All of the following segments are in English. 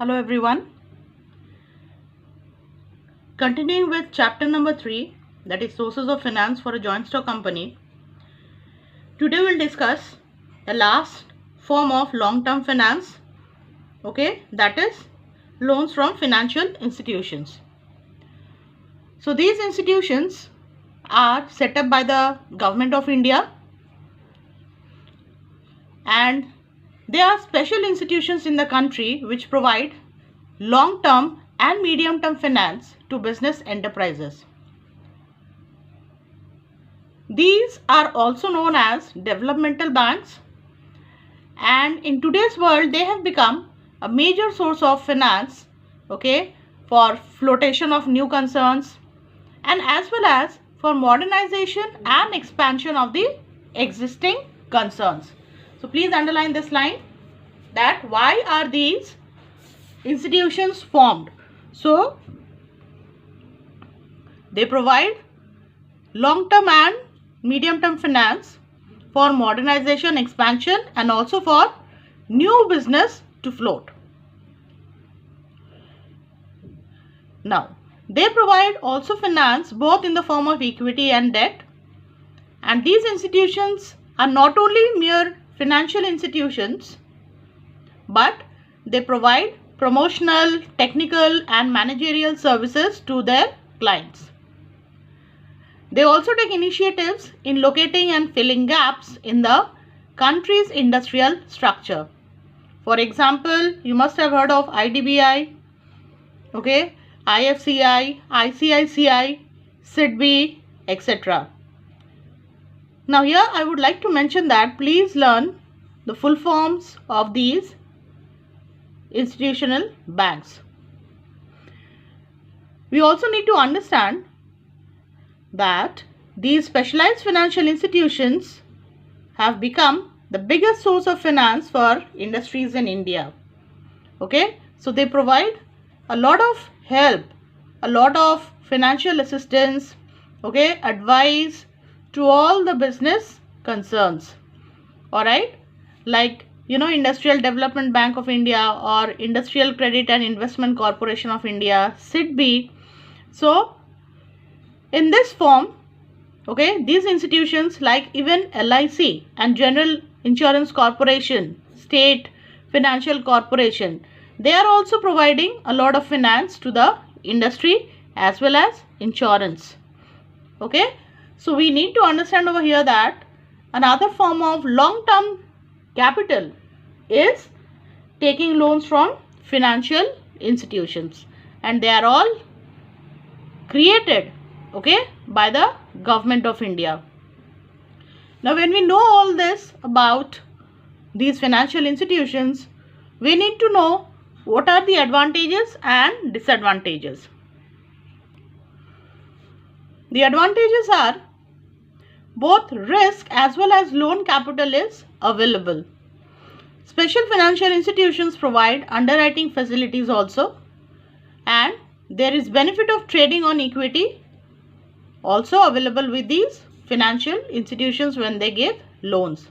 Hello everyone. Continuing with chapter number 3, that is sources of finance for a joint stock company. Today we'll discuss the last form of long-term finance, that is loans from financial institutions. So these institutions are set up by the government of India and they are special institutions in the country which provide long-term and medium-term finance to business enterprises. These are also known as developmental banks, and in today's world they have become a major source of finance for flotation of new concerns and as well as for modernization and expansion of the existing concerns. So please underline this line, that why are these institutions formed? So they provide long-term and medium-term finance for modernization, expansion and also for new business to float. Now, they provide also finance both in the form of equity and debt, and these institutions are not only mere financial institutions but they provide promotional, technical and managerial services to their clients. They also take initiatives in locating and filling gaps in the country's industrial structure. For example, you must have heard of IDBI, IFCI, ICICI, SIDBI, etc. Now here I would like to mention that please learn the full forms of these institutional banks. We also need to understand that these specialized financial institutions have become the biggest source of finance for industries in India. So they provide a lot of help, a lot of financial assistance, advice to all the business concerns. Alright, like Industrial Development Bank of India or Industrial Credit and Investment Corporation of India, SIDBI. So in this form, these institutions like even LIC and General Insurance Corporation, State Financial Corporation, they are also providing a lot of finance to the industry as well as insurance. So we need to understand over here that another form of long-term capital is taking loans from financial institutions, and they are all created by the government of India. Now when we know all this about these financial institutions, we need to know what are the advantages and disadvantages. The advantages are both risk as well as loan capital is available. Special financial institutions provide underwriting facilities also, and there is benefit of trading on equity also available with these financial institutions when they give loans.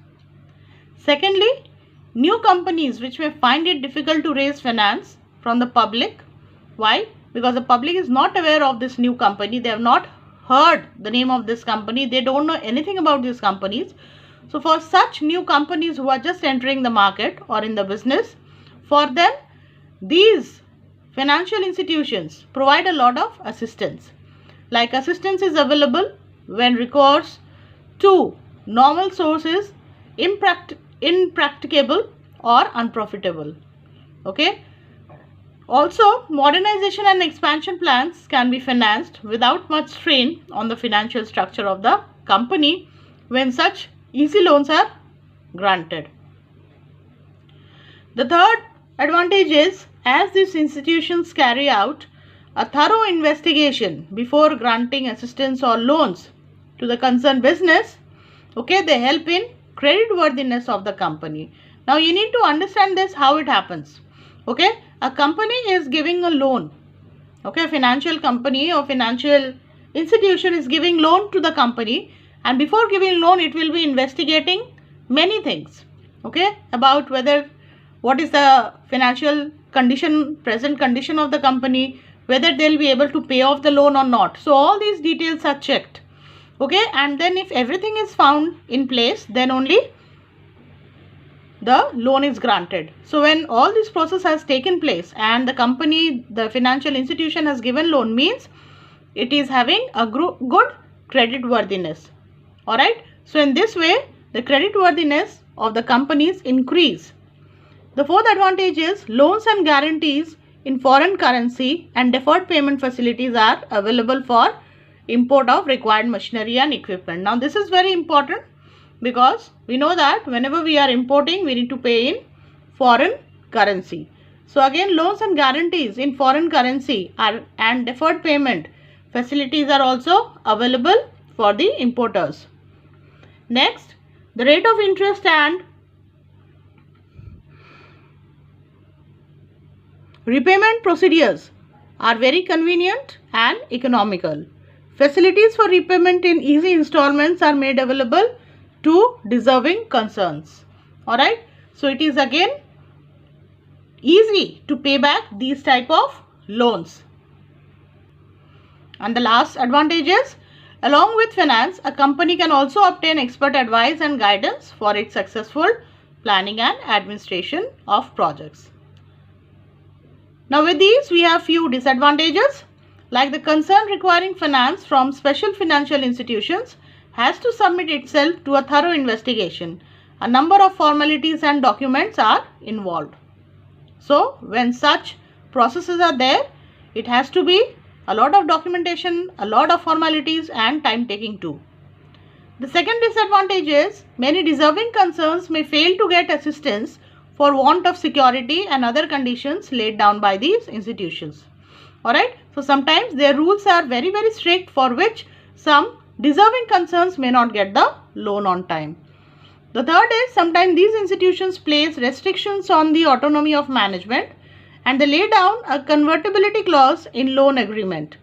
Secondly, new companies which may find it difficult to raise finance from the public. Why? Because the public is not aware of this new company. They have not heard the name of this company. They don't know anything about these companies. So for such new companies who are just entering the market or in the business, for them these financial institutions provide a lot of assistance. Like assistance is available when recourse to normal sources impracticable or unprofitable. Also, modernization and expansion plans can be financed without much strain on the financial structure of the company when such easy loans are granted. The third advantage is, as these institutions carry out a thorough investigation before granting assistance or loans to the concerned business, they help in creditworthiness of the company. Now you need to understand this, how it happens. A company is giving a loan, a financial company or financial institution is giving loan to the company, and before giving loan it will be investigating many things about whether what is the financial present condition of the company, whether they'll be able to pay off the loan or not. So all these details are checked. Okay, and then if everything is found in place, then only the loan is granted. So when all this process has taken place and the company, the financial institution has given loan, means it is having a good credit worthiness. Alright, so in this way the credit worthiness of the companies increase. The fourth advantage is loans and guarantees in foreign currency and deferred payment facilities are available for import of required machinery and equipment. Now this is very important, because we know that whenever we are importing, we need to pay in foreign currency. So again, loans and guarantees in foreign currency and deferred payment facilities are also available for the importers. Next, the rate of interest and repayment procedures are very convenient and economical. Facilities for repayment in easy installments are made available to deserving concerns. Alright, so it is again easy to pay back these type of loans. And the last advantage is, along with finance, a company can also obtain expert advice and guidance for its successful planning and administration of projects. Now with these, we have few disadvantages, like the concern requiring finance from special financial institutions has to submit itself to a thorough investigation. A number of formalities and documents are involved. So when such processes are there, it has to be a lot of documentation, a lot of formalities and time taking too. The second disadvantage is many deserving concerns may fail to get assistance for want of security and other conditions laid down by these institutions. Alright, so sometimes their rules are very strict, for which some deserving concerns may not get the loan on time. The third is, sometimes these institutions place restrictions on the autonomy of management and they lay down a convertibility clause in loan agreement.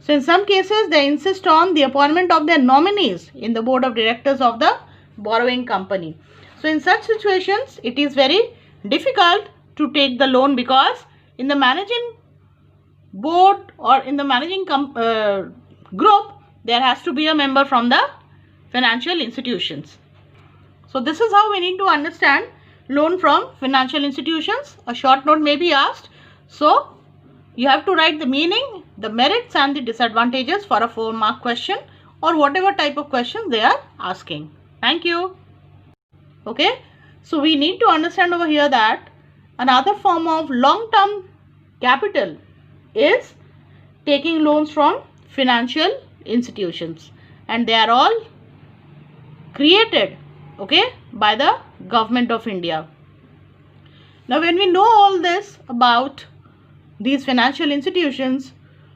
So in some cases, they insist on the appointment of their nominees in the board of directors of the borrowing company. So in such situations, it is very difficult to take the loan, because in the managing board or in the managing group, there has to be a member from the financial institutions. So this is how we need to understand loan from financial institutions. A short note may be asked. So you have to write the meaning, the merits and the disadvantages for a 4-mark question or whatever type of question they are asking. Thank you. Okay. So we need to understand over here that another form of long-term capital is taking loans from financial institutions, and they are all created, okay, by the government of India. Now when we know all this about these financial institutions,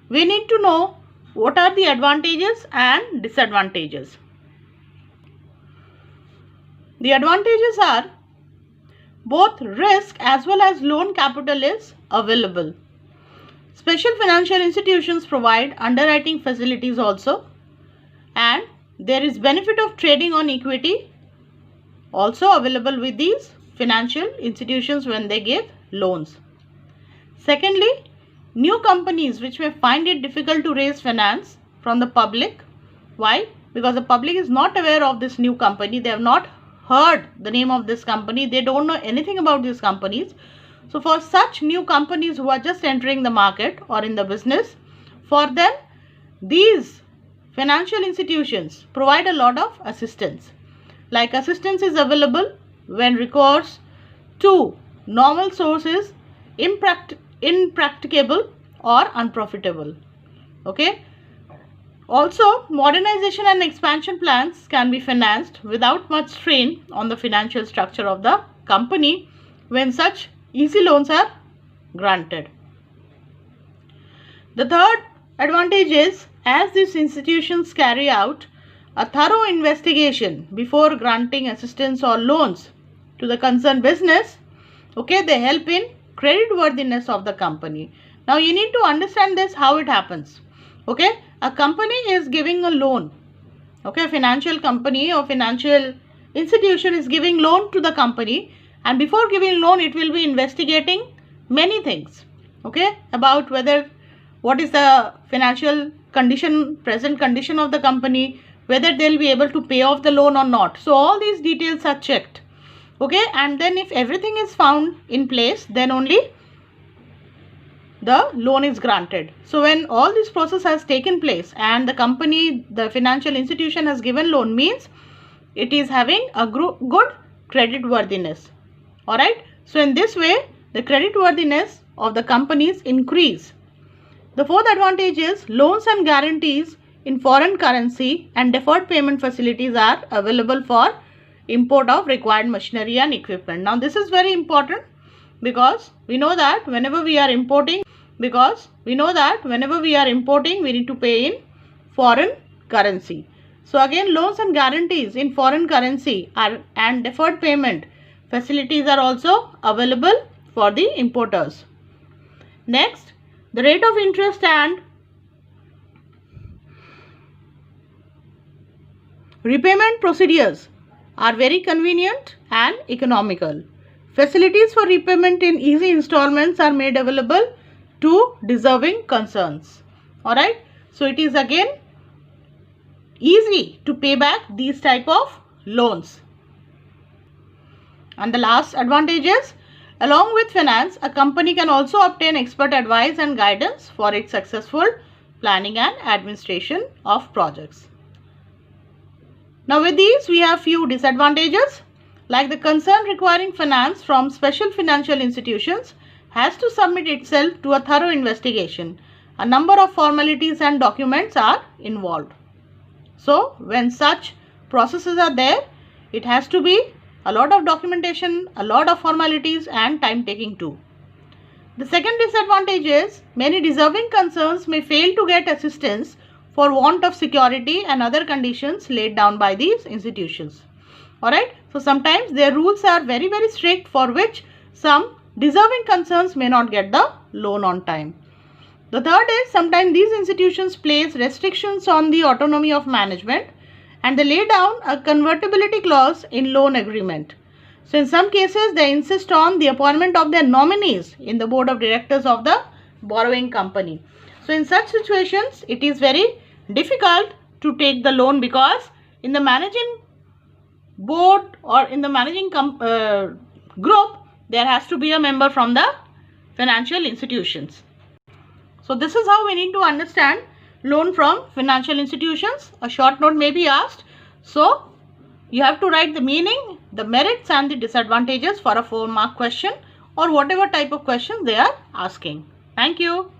we need to know what are the advantages and disadvantages. The advantages are both risk as well as loan capital is available. Special financial institutions provide underwriting facilities also, and there is benefit of trading on equity also available with these financial institutions when they give loans. Secondly, new companies which may find it difficult to raise finance from the public. Why? Because the public is not aware of this new company. They have not heard the name of this company. They don't know anything about these companies. So for such new companies who are just entering the market or in the business, for them these financial institutions provide a lot of assistance. Like assistance is available when recourse to normal sources impracticable or unprofitable. Okay. Also, modernization and expansion plans can be financed without much strain on the financial structure of the company when such easy loans are granted. The third advantage is, as these institutions carry out a thorough investigation before granting assistance or loans to the concerned business, okay, they help in credit worthiness of the company. Now you need to understand this, how it happens. Okay, a company is giving a loan. Okay, a financial company or financial institution is giving loan to the company, and before giving loan it will be investigating many things, okay, about whether what is the financial condition, present condition of the company, whether they'll be able to pay off the loan or not. So all these details are checked, okay, and then if everything is found in place, then only the loan is granted. So when all this process has taken place and the company, the financial institution has given loan, means it is having a good credit worthiness. All right. So in this way, the credit worthiness of the companies increase. The fourth advantage is loans and guarantees in foreign currency and deferred payment facilities are available for import of required machinery and equipment. Now this is very important because we know that whenever we are importing, we need to pay in foreign currency. So again, loans and guarantees in foreign currency and deferred payment facilities are also available for the importers. Next, the rate of interest and repayment procedures are very convenient and economical. Facilities for repayment in easy installments are made available to deserving concerns. Alright, so it is again easy to pay back these type of loans. And the last advantage is, along with finance, a company can also obtain expert advice and guidance for its successful planning and administration of projects. Now with these, we have few disadvantages, like the concern requiring finance from special financial institutions has to submit itself to a thorough investigation. A number of formalities and documents are involved. So when such processes are there, it has to be a lot of documentation, a lot of formalities and time taking too. The second disadvantage is many deserving concerns may fail to get assistance for want of security and other conditions laid down by these institutions. Alright, so sometimes their rules are very strict, for which some deserving concerns may not get the loan on time. The third is sometimes these institutions place restrictions on the autonomy of management and they lay down a convertibility clause in loan agreement. So in some cases they insist on the appointment of their nominees in the board of directors of the borrowing company. So in such situations it is very difficult to take the loan, because in the managing board or in the managing group there has to be a member from the financial institutions. So this is how we need to understand loan from financial institutions. A short note may be asked. So you have to write the meaning, the merits and the disadvantages for a 4-mark question or whatever type of question they are asking. Thank you.